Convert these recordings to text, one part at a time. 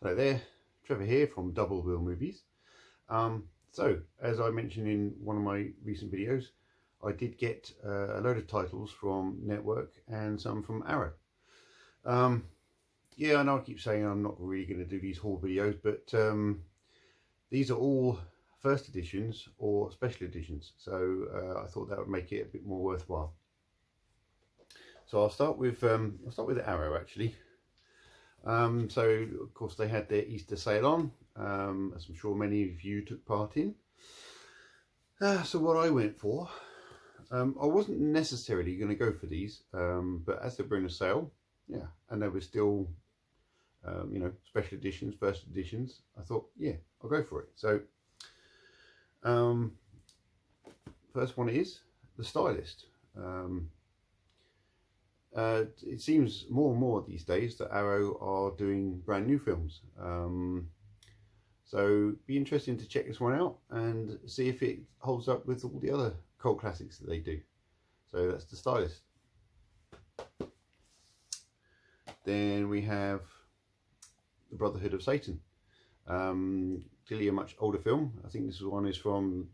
Hello there, Trevor here from Double Wheel Movies. So, as I mentioned in one of my recent videos, I did get a load of titles from Network and some from Arrow. Yeah, I know I keep saying I'm not really going to do these haul videos, but these are all first editions or special editions, so I thought that would make it a bit more worthwhile. So I'll start with Arrow actually. So of course they had their Easter sale on, as I'm sure many of you took part in. So what I went for, I wasn't necessarily going to go for these, but as they were in a sale, yeah, and they were still, you know, special editions, first editions, I thought, yeah, I'll go for it. So first one is The Stylist. It seems more and more these days that Arrow are doing brand new films, so be interesting to check this one out and see if it holds up with all the other cult classics that they do. So that's The Stylist. Then we have The Brotherhood of Satan. Clearly a much older film. I think this one is from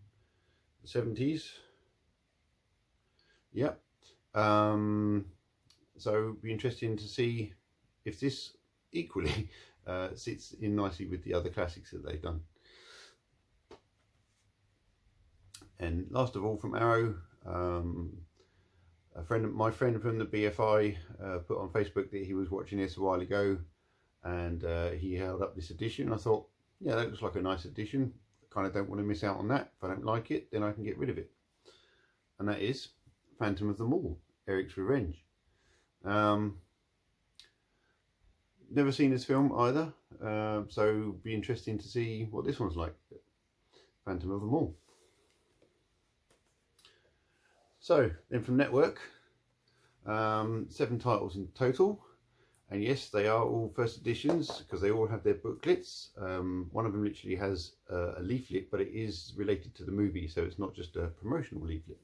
the 70s. Yep. So be interesting to see if this equally sits in nicely with the other classics that they've done. And last of all, from Arrow, my friend from the BFI put on Facebook that he was watching this a while ago, and he held up this edition. I thought, yeah, that looks like a nice edition. I kind of don't want to miss out on that. If I don't like it, then I can get rid of it. And that is Phantom of the Mall, Eric's Revenge. Never seen this film either, so be interesting to see what this one's like. Phantom of the Mall. So then from Network, 7 titles in total, and yes, they are all first editions because they all have their booklets. One of them literally has a leaflet, but it is related to the movie, so it's not just a promotional leaflet.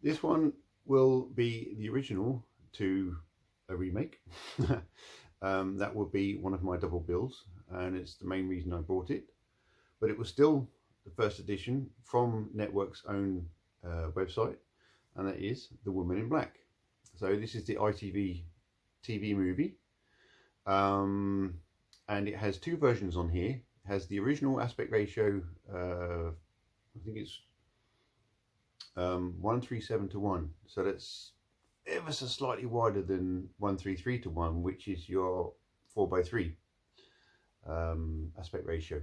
This one will be the original to a remake. That will be one of my double bills, and it's the main reason I bought it. But it was still the first edition from Network's own website, and that is The Woman in Black. So this is the ITV TV movie, and it has 2 versions on here. It has the original aspect ratio, I think it's 1:37:1, so that's ever so slightly wider than 1:33:1, which is your 4:3 aspect ratio.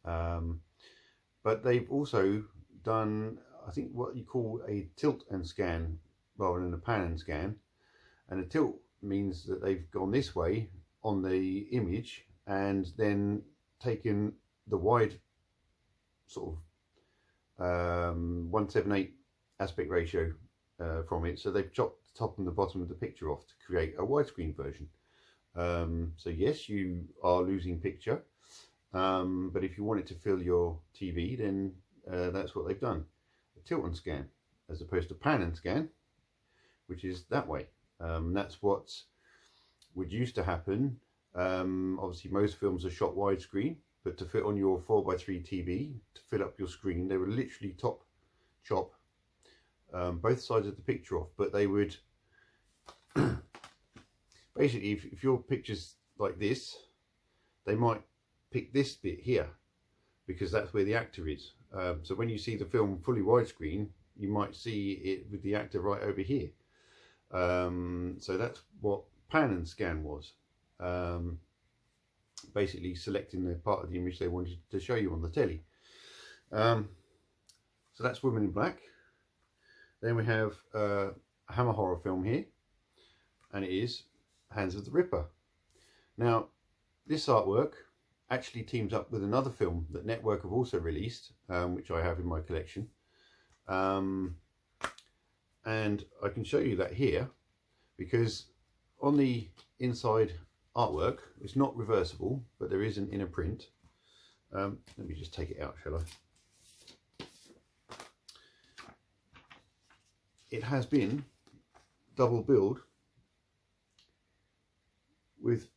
But they've also done, I think, what you call a tilt and scan rather than a pan and scan. And a tilt means that they've gone this way on the image and then taken the wide sort of 1:78 aspect ratio from it, so they've chopped the top and the bottom of the picture off to create a widescreen version. So yes, you are losing picture, but if you want it to fill your TV, then that's what they've done, a tilt and scan as opposed to pan and scan, which is that way. That's what would used to happen. Obviously most films are shot widescreen, but to fit on your 4:3 TV, to fill up your screen, they would literally chop both sides of the picture off. But they would basically, if your picture's like this, they might pick this bit here because that's where the actor is. So when you see the film fully widescreen, you might see it with the actor right over here. So that's what pan and scan was. Basically selecting the part of the image they wanted to show you on the telly. So that's Woman in Black. Then we have a Hammer horror film here, and it is Hands of the Ripper. Now this artwork actually teams up with another film that Network have also released, which I have in my collection, and I can show you that here because on the inside artwork, it's not reversible, but there is an inner print. Let me just take it out, shall I? It has been double billed with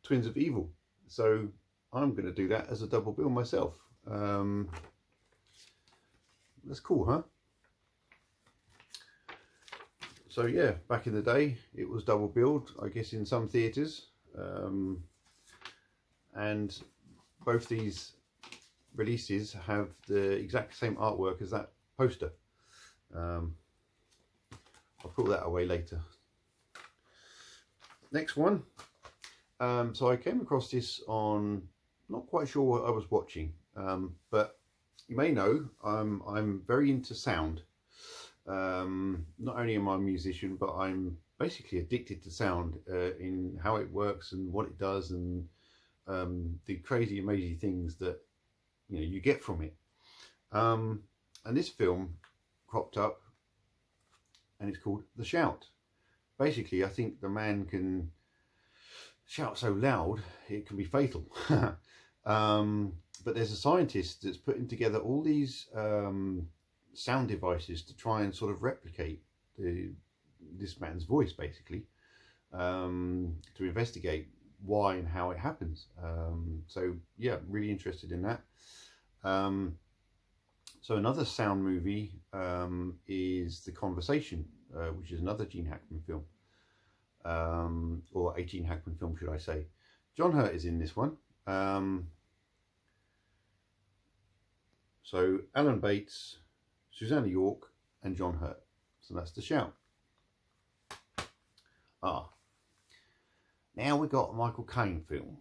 Twins of Evil. So I'm going to do that as a double bill myself. That's cool, huh? So yeah, back in the day it was double billed, I guess, in some theatres, and both these releases have the exact same artwork as that poster. I'll put that away later. Next one. So I came across this on, not quite sure what I was watching, but you may know I'm very into sound. Not only am I a musician, but I'm basically addicted to sound, in how it works and what it does, and the crazy amazing things that you get from it. And this film cropped up, and it's called The Shout. Basically, I think the man can shout so loud it can be fatal. But there's a scientist that's putting together all these sound devices to try and sort of replicate this man's voice, basically, to investigate why and how it happens. So yeah, really interested in that. So another sound movie is The Conversation, which is another Gene Hackman film, or a Gene Hackman film, should I say. John Hurt is in this one. So Alan Bates, Susanna York and John Hurt. So that's The Shout. Now we got a Michael Caine film.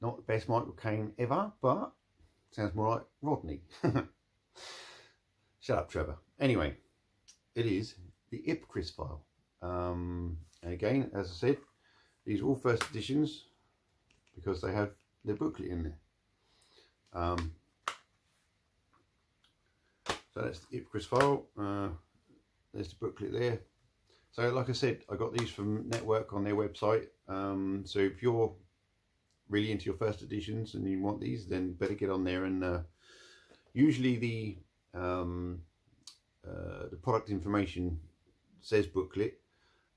Not the best Michael Caine ever, but sounds more like Rodney. Shut up, Trevor. Anyway, it is the Ipcris File. And again, as I said, these are all first editions because they have their booklet in there. So that's the Ipcris File. There's the booklet there. So like I said, I got these from Network on their website. So if you're really into your first editions and you want these, then better get on there. And usually the product information says booklet.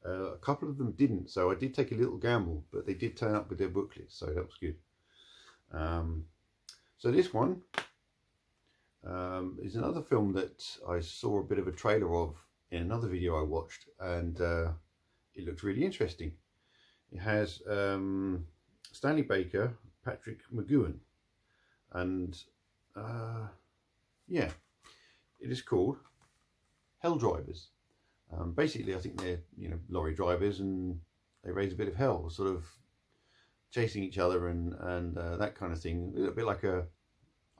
A couple of them didn't, so I did take a little gamble, but they did turn up with their booklet, so that was good. So this one is another film that I saw a bit of a trailer of in another video I watched, and it looks really interesting. It has Stanley Baker, Patrick McGoohan, and yeah, it is called Hell Drivers. Basically, I think they're lorry drivers, and they raise a bit of hell, sort of chasing each other and that kind of thing. A bit like a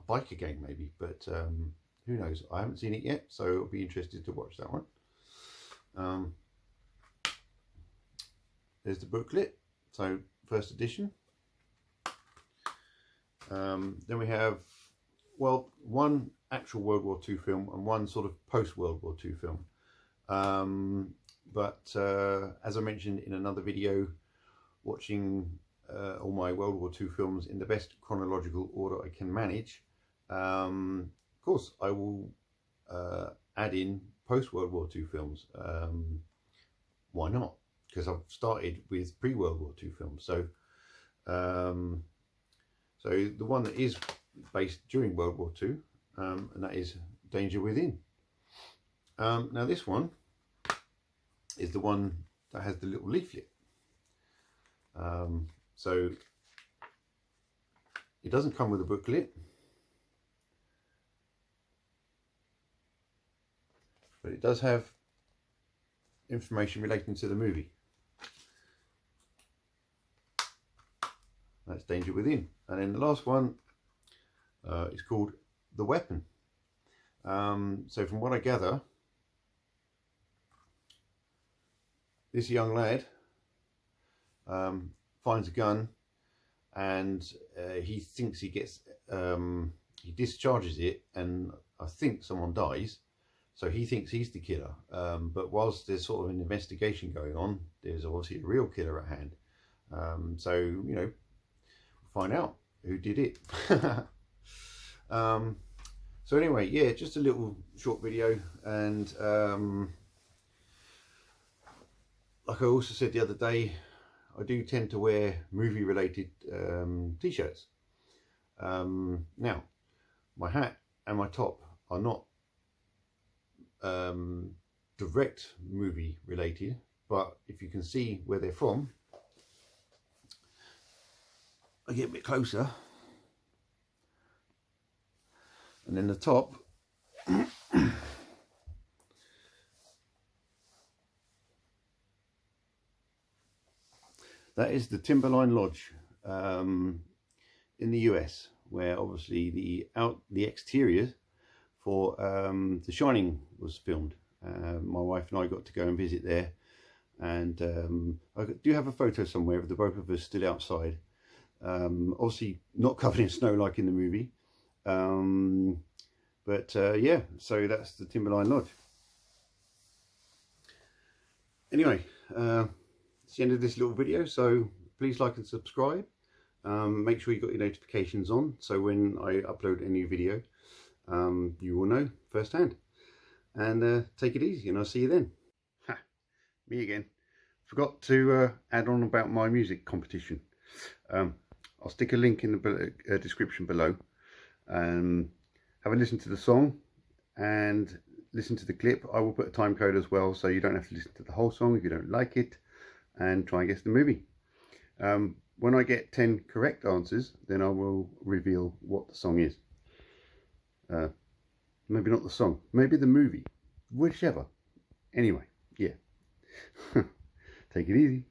biker game maybe, but who knows? I haven't seen it yet, so I'll be interested to watch that one. There's the booklet, so first edition. Then we have, well, one actual World War II film and one sort of post World War II film. But as I mentioned in another video, watching all my World War II films in the best chronological order I can manage, of course I will add in post World War II films. Why not? Because I've started with pre-World War II films. So so the one that is based during World War II, and that is Danger Within. Now this one is the one that has the little leaflet. So it doesn't come with a booklet, but it does have information relating to the movie. That's Danger Within. And then the last one is called The Weapon. So from what I gather, this young lad finds a gun, and he thinks he gets, he discharges it, and I think someone dies. So he thinks he's the killer. But whilst there's sort of an investigation going on, there's obviously a real killer at hand. So, you know, find out who did it. So anyway, yeah, just a little short video, and like I also said the other day, I do tend to wear movie related t-shirts. Now my hat and my top are not direct movie related, but if you can see where they're from, I get a bit closer, and then the top that is the Timberline Lodge in the US, where obviously the exterior for The Shining was filmed. My wife and I got to go and visit there, and I do have a photo somewhere of the both of us still outside. Obviously not covered in snow like in the movie, but yeah, so that's the Timberline Lodge. Anyway, it's the end of this little video, so please like and subscribe. Make sure you got your notifications on, so when I upload a new video, you will know firsthand. And take it easy, and I'll see you then. Ha, me again. Forgot to add on about my music competition. I'll stick a link in the description below. Have a listen to the song and listen to the clip. I will put a time code as well, so you don't have to listen to the whole song if you don't like it, and try and guess the movie. When I get 10 correct answers, then I will reveal what the song is. Maybe not the song, maybe the movie, whichever. Anyway, yeah. Take it easy.